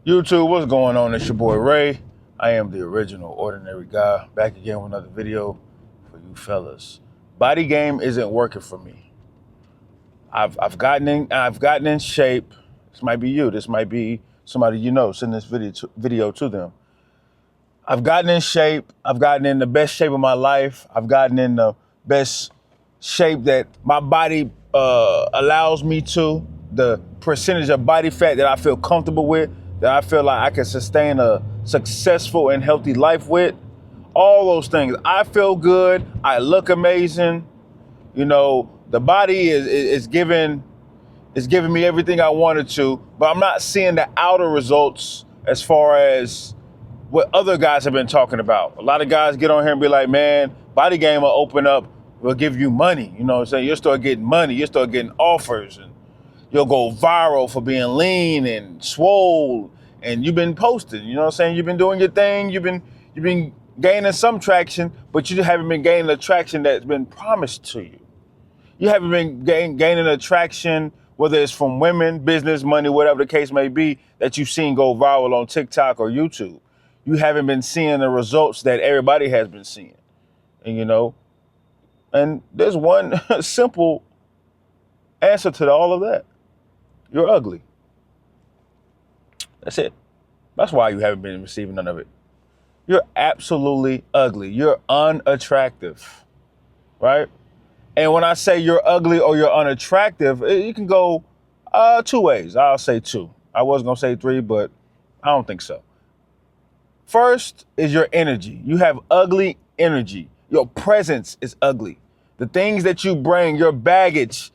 YouTube, what's going on? It's your boy Ray. I am the original ordinary guy, back again with another video for you fellas. Body game isn't working for me. I've gotten in shape. This might be you. This might be somebody you know. Send this video to them. I've gotten in shape. I've gotten in the best shape of my life. I've gotten in the best shape that my body allows me to. The percentage of body fat that I feel comfortable with, that I feel like I can sustain a successful and healthy life with. All those things. I feel good. I look amazing. You know, the body is giving me everything I wanted to, but I'm not seeing the outer results as far as what other guys have been talking about. A lot of guys get on here and be like, man, body game will open up, will give you money. You know what I'm saying? You'll start getting money. You'll start getting offers, and you'll go viral for being lean and swole. And you've been posting, you know what I'm saying? You've been doing your thing. You've been gaining some traction, but you haven't been gaining the traction that's been promised to you. You haven't been gaining a traction, whether it's from women, business, money, whatever the case may be, that you've seen go viral on TikTok or YouTube. You haven't been seeing the results that everybody has been seeing. And you know, and there's one simple answer to all of that. You're ugly. That's it. That's why you haven't been receiving none of it. You're absolutely ugly. You're unattractive, right? And when I say you're ugly or you're unattractive, you can go two ways. I'll say two. I was gonna say three, but I don't think so. First is your energy. You have ugly energy. Your presence is ugly. The things that you bring, your baggage,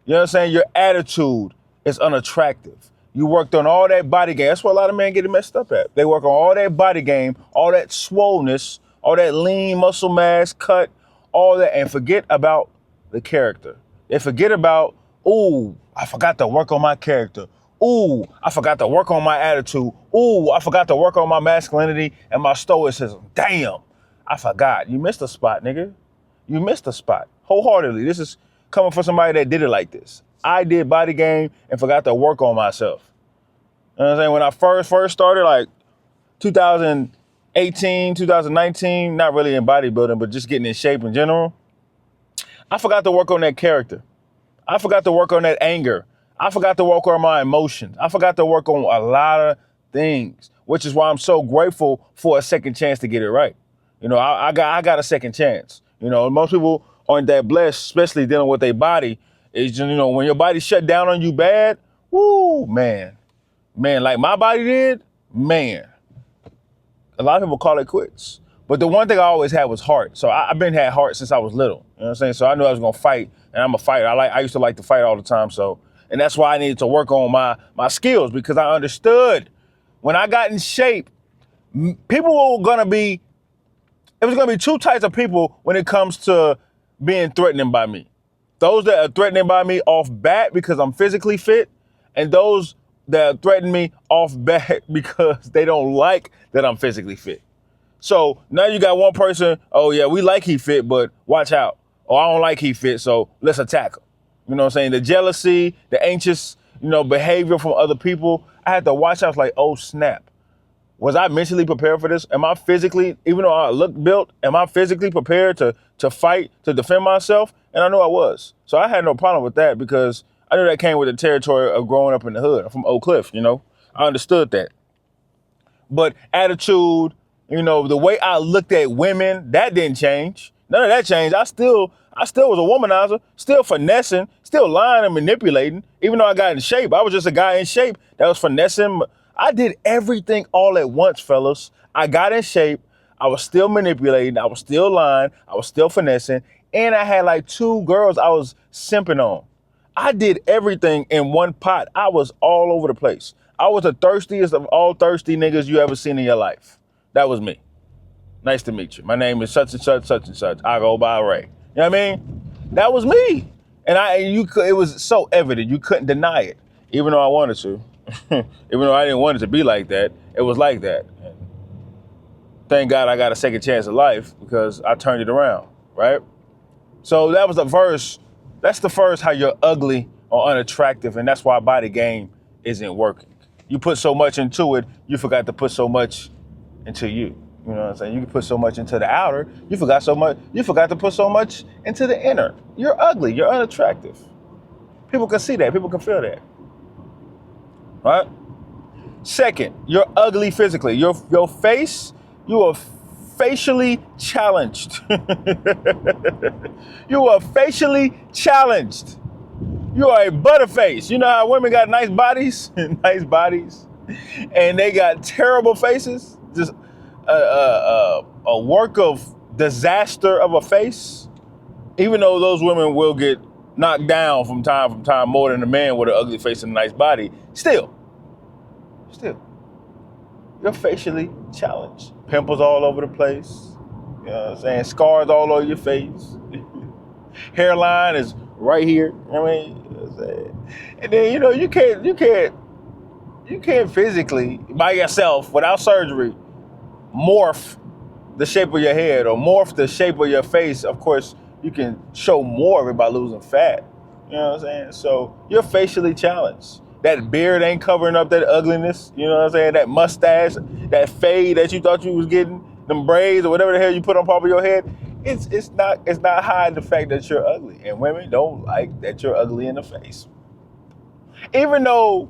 you know what I'm saying? Your attitude is unattractive. You worked on all that body game. That's what a lot of men get messed up at. They work on all that body game, all that swollenness, all that lean muscle mass, cut, all that, and forget about the character. They forget about, ooh, I forgot to work on my character. Ooh, I forgot to work on my attitude. Ooh, I forgot to work on my masculinity and my stoicism. Damn, I forgot. You missed a spot, nigga. You missed a spot. Wholeheartedly. This is coming from somebody that did it like this. I did body game and forgot to work on myself. You know what I'm saying? When I first started, like 2018, 2019, not really in bodybuilding, but just getting in shape in general, I forgot to work on that character. I forgot to work on that anger. I forgot to work on my emotions. I forgot to work on a lot of things, which is why I'm so grateful for a second chance to get it right. You know, I got a second chance. You know, most people aren't that blessed, especially dealing with their body. Is, you know, when your body shut down on you bad, woo, man, like my body did, man. A lot of people call it quits. But the one thing I always had was heart. So I've been had heart since I was little. You know what I'm saying? So I knew I was gonna fight, and I'm a fighter. I used to like to fight all the time. So, and that's why I needed to work on my skills, because I understood when I got in shape, it was gonna be two types of people when it comes to being threatened by me. Those that are threatening by me off bat because I'm physically fit, and those that threaten me off bat because they don't like that I'm physically fit. So now you got one person, oh yeah, we like he fit, but watch out. Oh, I don't like he fit, so let's attack him. You know what I'm saying? The jealousy, the anxious, behavior from other people. I had to watch out. I was like, oh snap. Was I mentally prepared for this? Am I physically, even though I look built, am I physically prepared to fight, to defend myself? And I knew I was. So I had no problem with that, because I knew that came with the territory of growing up in the hood. I'm from Oak Cliff, I understood that. But attitude, the way I looked at women, that didn't change. None of that changed. I still was a womanizer, still finessing, still lying and manipulating. Even though I got in shape, I was just a guy in shape that was finessing. I did everything all at once, fellas. I got in shape. I was still manipulating. I was still lying. I was still finessing. And I had like 2 girls I was simping on. I did everything in one pot. I was all over the place. I was the thirstiest of all thirsty niggas you ever seen in your life. That was me. Nice to meet you. My name is such and such, such and such. I go by Ray. You know what I mean? That was me. And it was so evident. You couldn't deny it, even though I wanted to. Even though I didn't want it to be like that, it was like that. And thank God I got a second chance at life, because I turned it around, right? So that was the first. That's the first, how you're ugly or unattractive, and that's why body game isn't working. You put so much into it, you forgot to put so much into you. You know what I'm saying? You can put so much into the outer, you forgot to put so much into the inner. You're ugly, you're unattractive. People can see that, people can feel that. Right? Second, you're ugly physically. Your face, you are facially challenged. You are facially challenged. You are a butterface. You know how women got nice bodies? Nice bodies. And they got terrible faces? Just a work of disaster of a face. Even though those women will get knocked down from time more than a man with an ugly face and a nice body, still, you're facially challenged. Pimples all over the place. You know what I'm saying? Scars all over your face. Hairline is right here. I mean, you know what I'm saying? And then, you know, you can't physically, by yourself, without surgery, morph the shape of your head or morph the shape of your face. Of course, you can show more of it by losing fat. You know what I'm saying? So you're facially challenged. That beard ain't covering up that ugliness. You know what I'm saying? That mustache, that fade that you thought you was getting, them braids or whatever the hell you put on top of your head, it's not hiding the fact that you're ugly. And women don't like that you're ugly in the face. Even though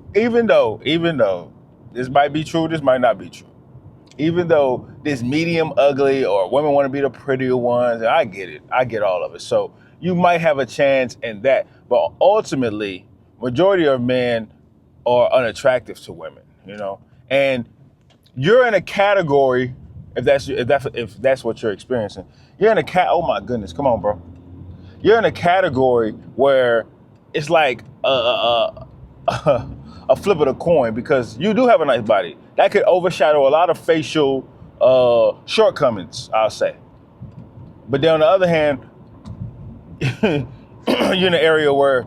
this might be true, this might not be true. Even though this medium ugly or women want to be the prettier ones, and I get it. I get all of it. So you might have a chance in that. But ultimately, majority of men are unattractive to women, you know? And you're in a category, if that's what you're experiencing, you're in a oh my goodness, come on, bro. You're in a category where it's like a flip of the coin, because you do have a nice body. That could overshadow a lot of facial shortcomings, I'll say. But then on the other hand, you're in an area where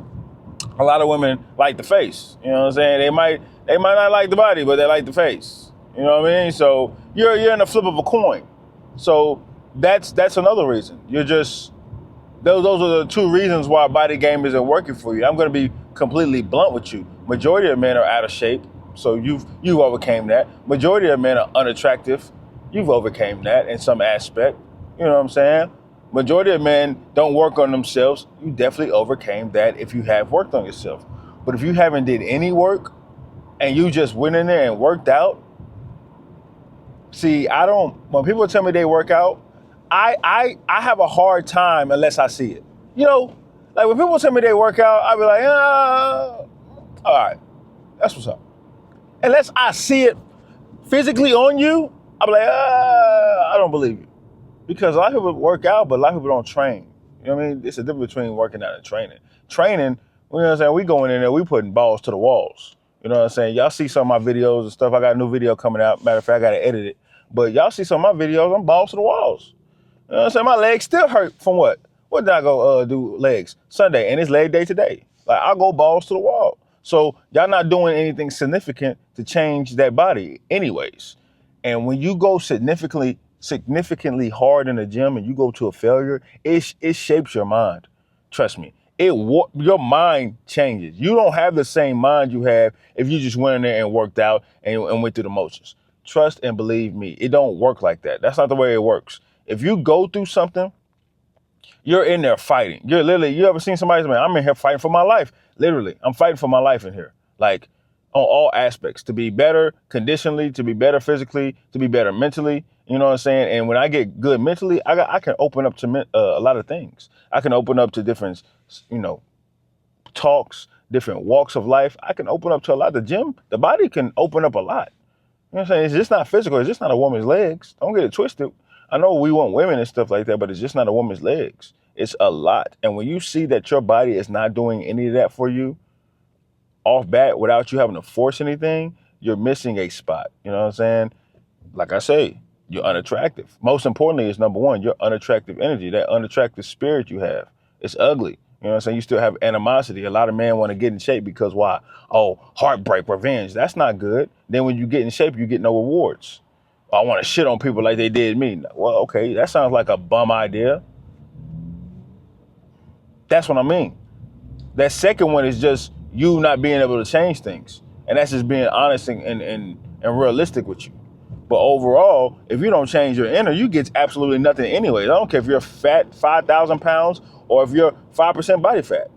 a lot of women like the face. You know what I'm saying? They might not like the body, but they like the face. You know what I mean? So you're in a flip of a coin. So that's another reason. You're just those are the two reasons why body game isn't working for you. I'm going to be completely blunt with you. Majority of men are out of shape, so you've overcame that. Majority of men are unattractive. You've overcame that in some aspect. You know what I'm saying? Majority of men don't work on themselves. You definitely overcame that if you have worked on yourself. But if you haven't did any work and you just went in there and worked out, see, when people tell me they work out, I have a hard time unless I see it. You know, like when people tell me they work out, I be like, all right, that's what's up. Unless I see it physically on you, I be like, I don't believe you. Because a lot of people work out, but a lot of people don't train. You know what I mean? It's a difference between working out and training. Training, you know what I'm saying? We going in there, we putting balls to the walls. You know what I'm saying? Y'all see some of my videos and stuff. I got a new video coming out. Matter of fact, I got to edit it. But y'all see some of my videos, I'm balls to the walls. You know what I'm saying? My legs still hurt from what? What did I go do legs? Sunday, and it's leg day today. Like, I'll go balls to the wall. So y'all not doing anything significant to change that body anyways. And when you go significantly hard in the gym and you go to a failure, it shapes your mind. Trust me. Your mind changes. You don't have the same mind you have if you just went in there and worked out and went through the motions. Trust and believe me, it don't work like that. That's not the way it works. If you go through something, you're in there fighting. You ever seen somebody say, man, I'm in here fighting for my life. Literally, I'm fighting for my life in here. Like, on all aspects, to be better conditionally, to be better physically, to be better mentally. You know what I'm saying? And when I get good mentally, I can open up to a lot of things. I can open up to different, talks, different walks of life. I can open up to a lot. The gym, the body can open up a lot. You know what I'm saying? It's just not physical. It's just not a woman's legs. Don't get it twisted. I know we want women and stuff like that, but it's just not a woman's legs. It's a lot. And when you see that your body is not doing any of that for you, off bat, without you having to force anything, you're missing a spot. You know what I'm saying? Like I say, you're unattractive. Most importantly is number one, your unattractive energy, that unattractive spirit you have. It's ugly. You know what I'm saying? You still have animosity. A lot of men want to get in shape because why? Oh, heartbreak, revenge. That's not good. Then when you get in shape, you get no rewards. I want to shit on people like they did me. Well, okay, that sounds like a bum idea. That's what I mean. That second one is just you not being able to change things. And that's just being honest and realistic with you. But overall, if you don't change your inner, you get absolutely nothing anyways. I don't care if you're fat, 5,000 pounds, or if you're 5% body fat.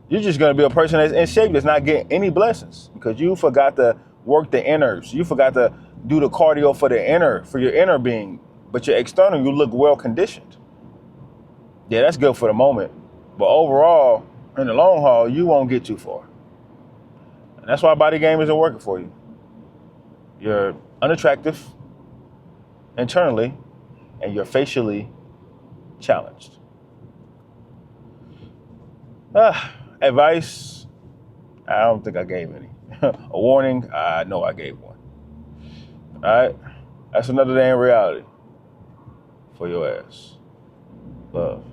You're just going to be a person that's in shape that's not getting any blessings because you forgot to work the inners. You forgot to do the cardio for your inner being. But your external, you look well conditioned. Yeah, that's good for the moment. But overall, in the long haul, you won't get too far. And that's why body game isn't working for you. You're unattractive internally, and you're facially challenged. Advice, I don't think I gave any. A warning, I know I gave one. All right, that's another day in reality for your ass. Love.